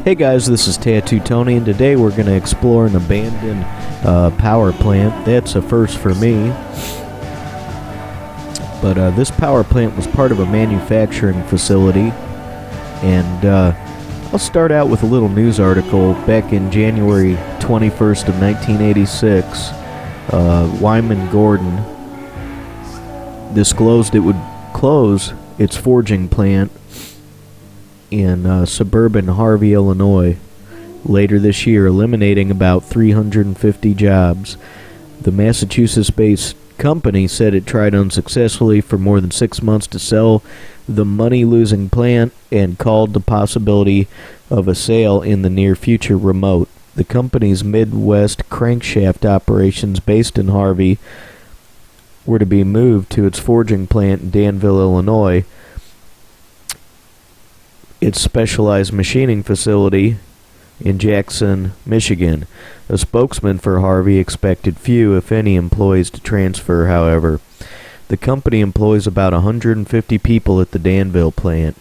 Hey guys, this is Tattoo Tony, and today we're going to explore an abandoned power plant. That's a first for me. But this power plant was part of a manufacturing facility, and I'll start out with a little news article. Back in January 21st of 1986, Wyman Gordon disclosed it would close its forging plant in suburban Harvey, Illinois, later this year, eliminating about 350 jobs. The Massachusetts-based company said it tried unsuccessfully for more than 6 months to sell the money-losing plant and called the possibility of a sale in the near future remote. The company's Midwest crankshaft operations based in Harvey were to be moved to its forging plant in Danville, Illinois. Its specialized machining facility in Jackson, Michigan. A spokesman for Harvey expected few, if any, employees to transfer, however. The company employs about 150 people at the Danville plant.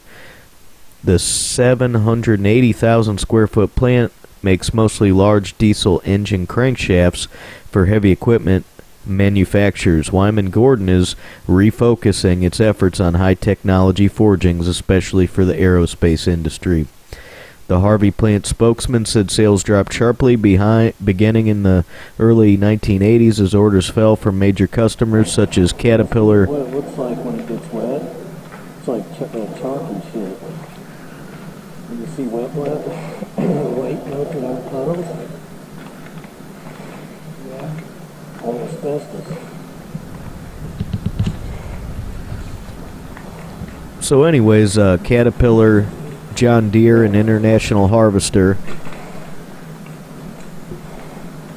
The 780,000 square foot plant makes mostly large diesel engine crankshafts for heavy equipment manufacturers. Wyman Gordon is refocusing its efforts on high technology forgings, especially for the aerospace industry. The Harvey plant spokesman said sales dropped sharply beginning in the early 1980s as orders fell from major customers such as Caterpillar. What it looks like when it gets wet, it's like chalky shit. When you see wet, white melted out puddles. Yeah. All asbestos. So anyways, Caterpillar, John Deere, and International Harvester,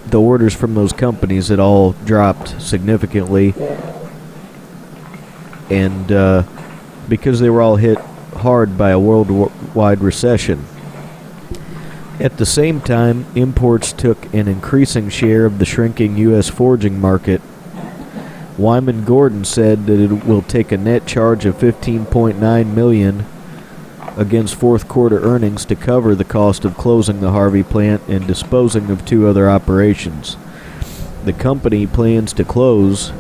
the orders from those companies had all dropped significantly, and because they were all hit hard by a worldwide recession. At the same time, imports took an increasing share of the shrinking U.S. forging market. Wyman Gordon said that it will take a net charge of $15.9 million against fourth quarter earnings to cover the cost of closing the Harvey plant and disposing of two other operations. The company plans to close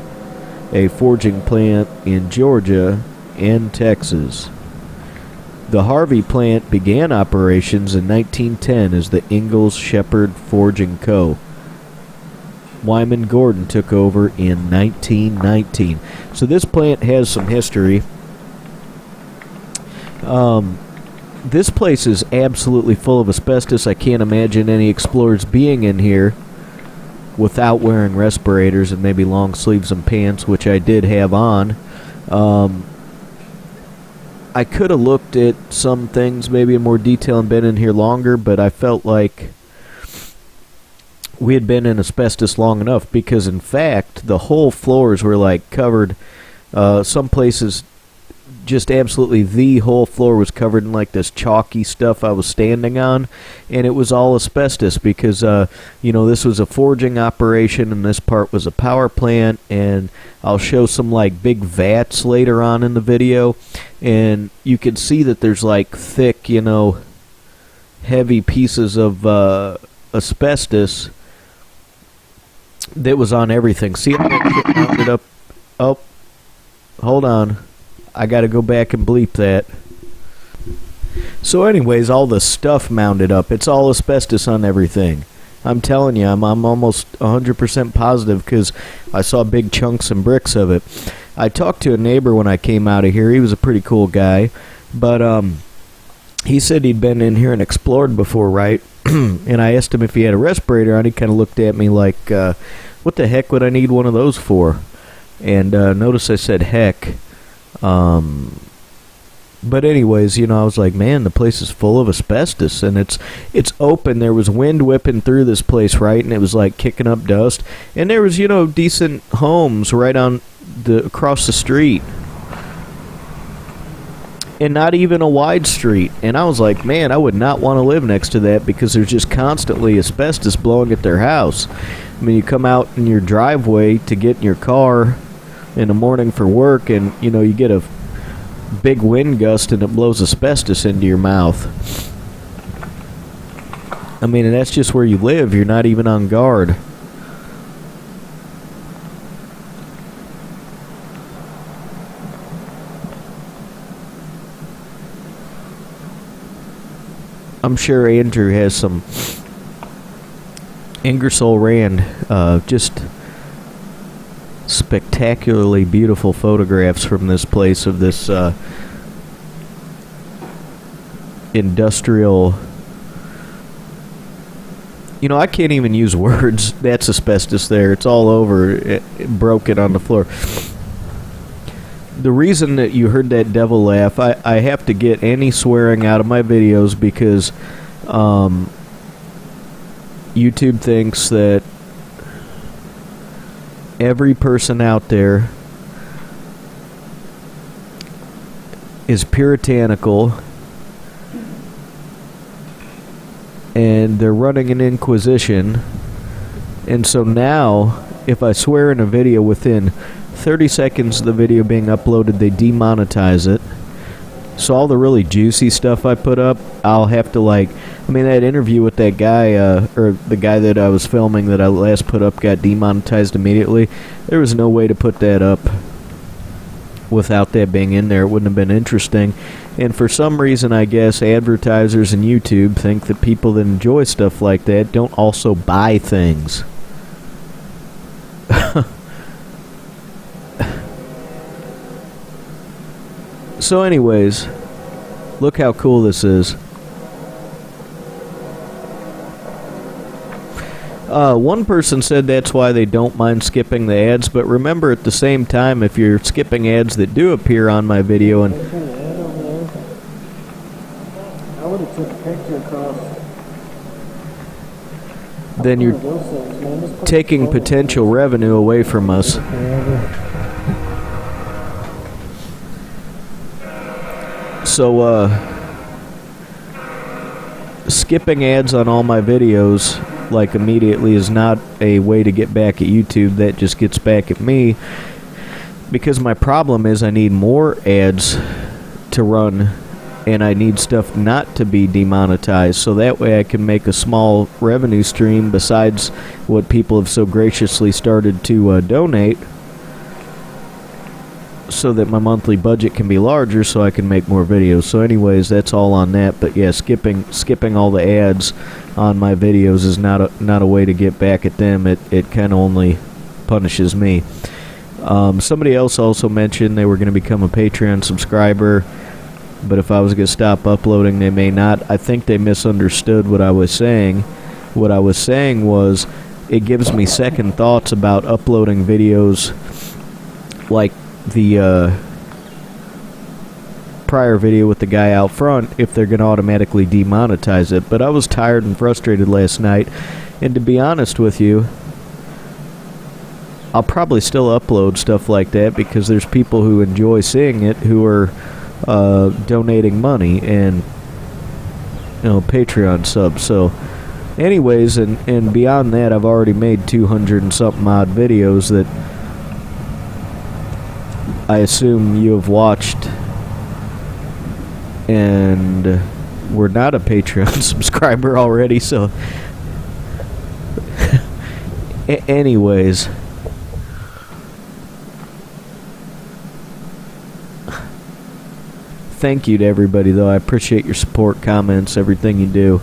a forging plant in Georgia and Texas. The Harvey plant began operations in 1910 as the Ingalls Shepherd Forging Co. Wyman Gordon took over in 1919. So this plant has some history. This place is absolutely full of asbestos. I can't imagine any explorers being in here without wearing respirators and maybe long sleeves and pants, which I did have on. I could have looked at some things maybe in more detail and been in here longer, but I felt like we had been in asbestos long enough because, in fact, the whole floors were like covered. Some places, just absolutely the whole floor was covered in like this chalky stuff I was standing on, and it was all asbestos because this was a forging operation and this part was a power plant, and I'll show some like big vats later on in the video, and you can see that there's like thick, heavy pieces of asbestos that was on everything. See how that mounted up? Oh, hold on. I gotta go back and bleep that. So anyways, all the stuff mounted up, it's all asbestos on everything. I'm telling you, I'm almost 100% positive because I saw big chunks and bricks of it. I talked to a neighbor when I came out of here. He was a pretty cool guy, but he said he'd been in here and explored before, right? And I asked him if he had a respirator on. He kind of looked at me like, what the heck would I need one of those for? And notice I said heck. But anyways, I was like, man, the place is full of asbestos, and it's open. There was wind whipping through this place, right, and it was like kicking up dust. And there was, decent homes right on across the street, and not even a wide street. And I was like, man, I would not want to live next to that because there's just constantly asbestos blowing at their house. I mean, you come out in your driveway to get in your car in the morning for work, and you get a big wind gust and it blows asbestos into your mouth. I mean, and that's just where you live. You're not even on guard. I'm sure Andrew has some Ingersoll Rand, just spectacularly beautiful photographs from this place of this industrial. You know, I can't even use words. That's asbestos there. It's all over. It broke it on the floor. The reason that you heard that devil laugh, I have to get any swearing out of my videos because YouTube thinks that every person out there is puritanical and they're running an inquisition, and so now if I swear in a video within 30 seconds of the video being uploaded, they demonetize it. So all the really juicy stuff I put up, I'll have to that interview with that guy, or the guy that I was filming that I last put up got demonetized immediately. There was no way to put that up without that being in there. It wouldn't have been interesting. And for some reason, I guess, advertisers and YouTube think that people that enjoy stuff like that don't also buy things. So anyways, look how cool this is. One person said that's why they don't mind skipping the ads, but remember at the same time, if you're skipping ads that do appear on my video, and I would have took a picture across. then you're taking potential revenue away from us. So, skipping ads on all my videos, immediately, is not a way to get back at YouTube. That just gets back at me. Because my problem is I need more ads to run, and I need stuff not to be demonetized, so that way I can make a small revenue stream besides what people have so graciously started to donate, so that my monthly budget can be larger so I can make more videos. So anyways, that's all on that. But yeah, skipping all the ads on my videos is not a way to get back at them. It kind of only punishes me. Somebody else also mentioned they were going to become a Patreon subscriber, but if I was going to stop uploading, they may not. I think they misunderstood what I was saying. What I was saying was it gives me second thoughts about uploading videos like the prior video with the guy out front if they're going to automatically demonetize it. But I was tired and frustrated last night, and to be honest with you, I'll probably still upload stuff like that because there's people who enjoy seeing it who are donating money and Patreon subs. So anyways, and beyond that, I've already made 200 and something odd videos that I assume you have watched and we're not a Patreon subscriber already, so anyways, thank you to everybody, though. I appreciate your support, comments, everything you do.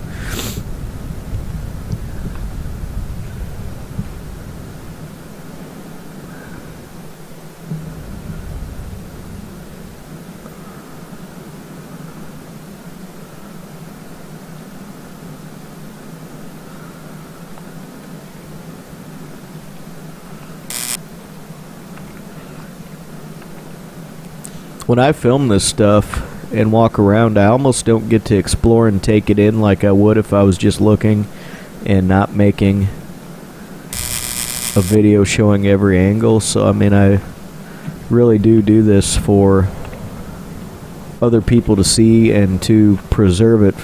When I film this stuff and walk around, I almost don't get to explore and take it in like I would if I was just looking and not making a video showing every angle. So, I mean, I really do this for other people to see and to preserve it,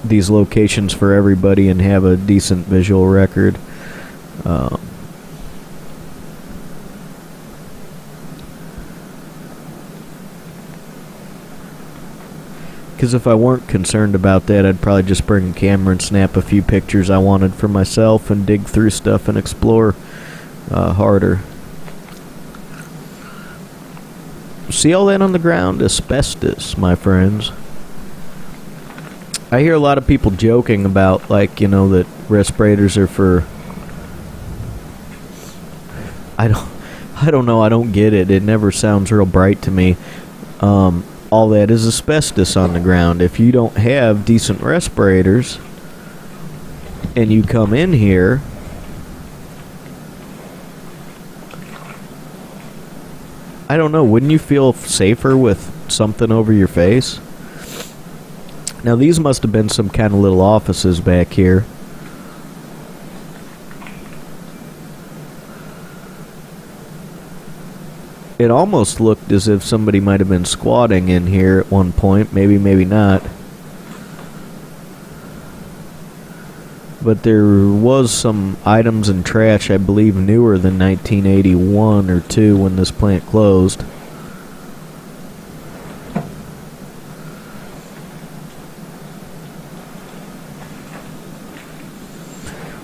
these locations, for everybody and have a decent visual record. Because if I weren't concerned about that, I'd probably just bring a camera and snap a few pictures I wanted for myself and dig through stuff and explore harder. See all that on the ground? Asbestos, my friends. I hear a lot of people joking about, like, that respirators are for... I don't know, I don't get it. It never sounds real bright to me. All that is asbestos on the ground. If you don't have decent respirators and you come in here, I don't know, wouldn't you feel safer with something over your face? Now, these must have been some kind of little offices back here. It almost looked as if somebody might have been squatting in here at one point. Maybe, maybe not. But there was some items and trash, I believe, newer than 1981 or 2 when this plant closed.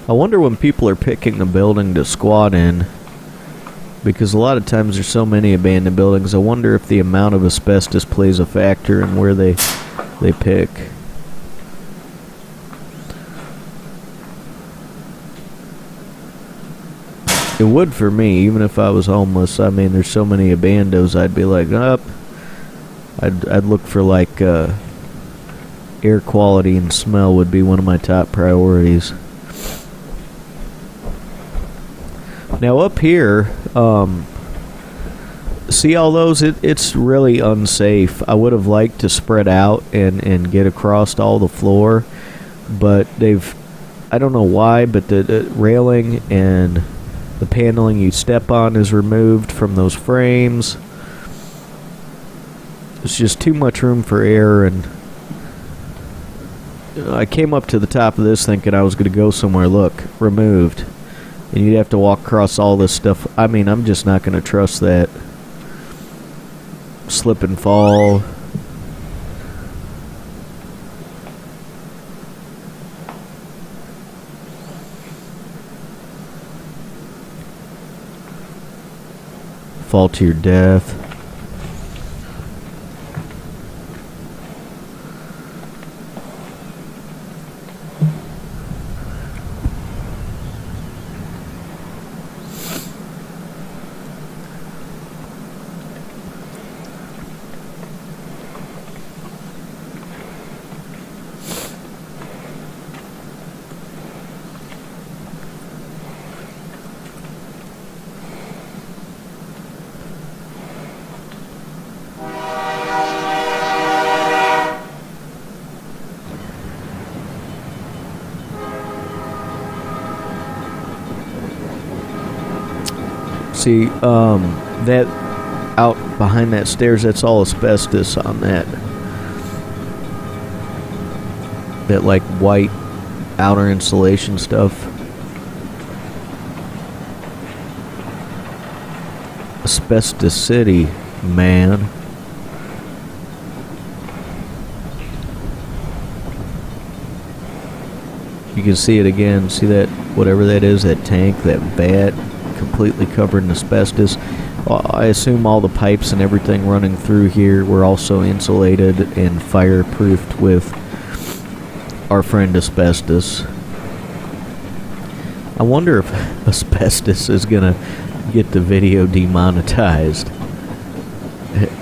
I wonder when people are picking a building to squat in, because a lot of times there's so many abandoned buildings, I wonder if the amount of asbestos plays a factor in where they pick. It would for me, even if I was homeless. I mean, there's so many abandos, I'd be like, I'd look for, like, air quality and smell would be one of my top priorities. Now up here, see all those? It's really unsafe. I would have liked to spread out and get across all the floor, but I don't know why, but the railing and the paneling you step on is removed from those frames. It's just too much room for air, and I came up to the top of this thinking I was going to go somewhere. Look, removed. And you'd have to walk across all this stuff. I mean, I'm just not going to trust that. Slip and fall. Fall to your death. See, that out behind that stairs, that's all asbestos on that. That, like, white outer insulation stuff. Asbestos City, man. You can see it again. See that, whatever that is, that tank, that vat, completely covered in asbestos. I assume all the pipes and everything running through here were also insulated and fireproofed with our friend asbestos. I wonder if asbestos is gonna get the video demonetized.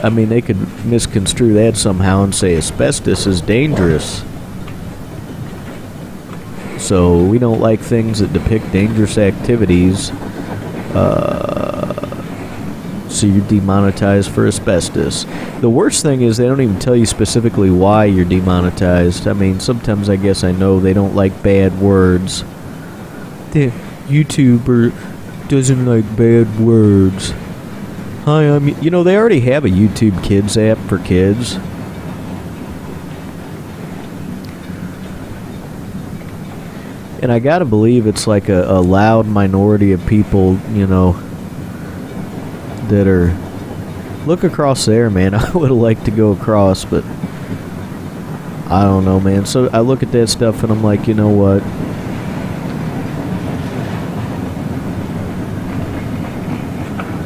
I mean, they could misconstrue that somehow and say asbestos is dangerous. So we don't like things that depict dangerous activities. So you're demonetized for asbestos. The worst thing is they don't even tell you specifically why you're demonetized. I mean, sometimes I guess I know they don't like bad words. The YouTuber doesn't like bad words. Hi, they already have a YouTube Kids app for kids. And I gotta believe it's like a loud minority of people, that are... Look across there, man. I would have liked to go across, but I don't know, man. So I look at that stuff and I'm like, you know what?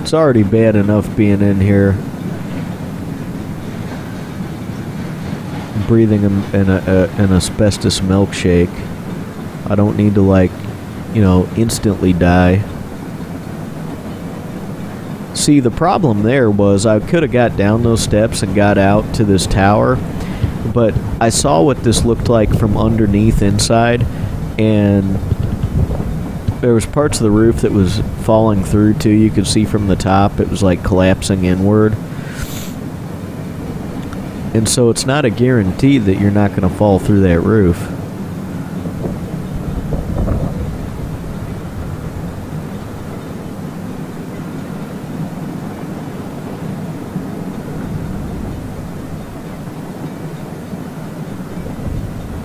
It's already bad enough being in here, breathing an asbestos milkshake. I don't need to, like, you know, instantly die. See, the problem there was I could have got down those steps and got out to this tower, but I saw what this looked like from underneath inside, and there was parts of the roof that was falling through too. You could see from the top it was like collapsing inward. And so it's not a guarantee that you're not going to fall through that roof.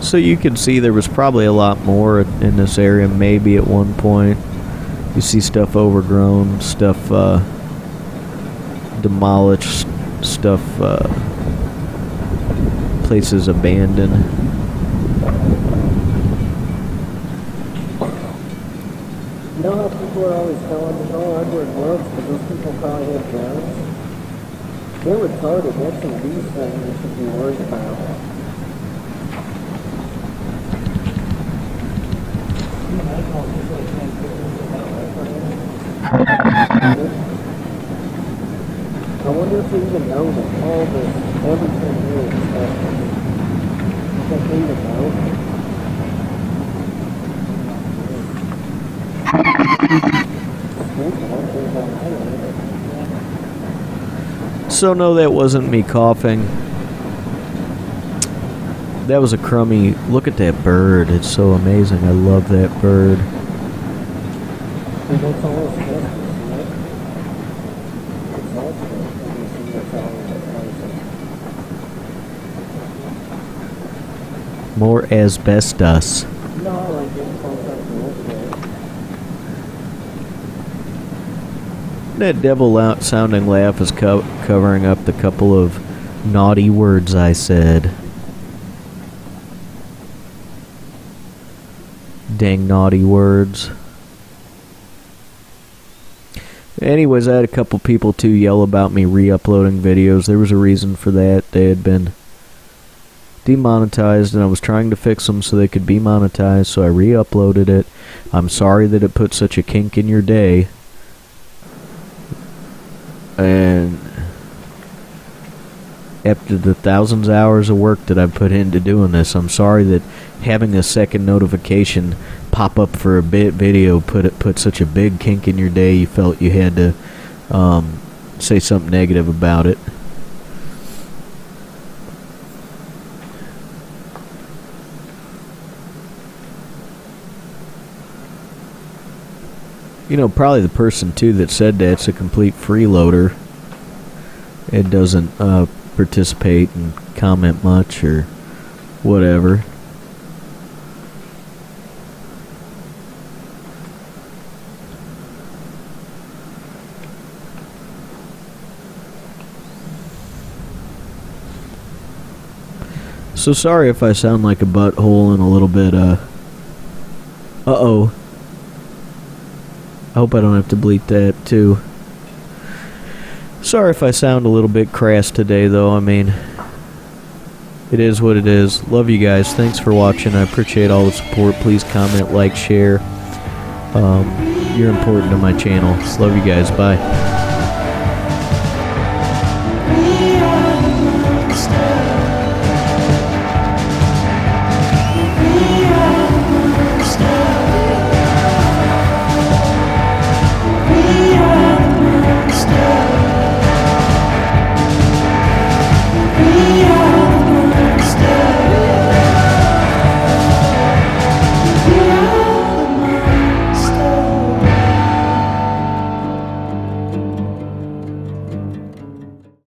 So you can see there was probably a lot more in this area, maybe at one point. You see stuff overgrown, stuff demolished, stuff places abandoned. You know how people are always telling me, oh, I'd wear gloves because those people probably have germs? They're retarded. That's some these things you should be worried about. I wonder if they even know that all this, everything here is asbestos. I think they even know. So no, that wasn't me coughing. That was a crummy. Look at that bird. It's so amazing. I love that bird. That's all asbestos, right? It's also, that's all asbestos. More asbestos. No, like it's contact with That devil sounding laugh is covering up the couple of naughty words I said. Dang naughty words. Anyways, I had a couple people too yell about me re-uploading videos. There was a reason for that. They had been demonetized and I was trying to fix them so they could be monetized, so I re-uploaded it. I'm sorry that it put such a kink in your day. And after the thousands of hours of work that I've put into doing this, I'm sorry that having a second notification pop up for a video put such a big kink in your day you felt you had to say something negative about it. You know, probably the person too that said that's a complete freeloader. It doesn't participate and comment much or whatever. So sorry if I sound like a butthole and a little bit uh-oh. I hope I don't have to bleep that too. Sorry if I sound a little bit crass today though. I mean, it is what it is. Love you guys. Thanks for watching. I appreciate all the support. Please comment, like, share. You're important to my channel. Love you guys. Bye.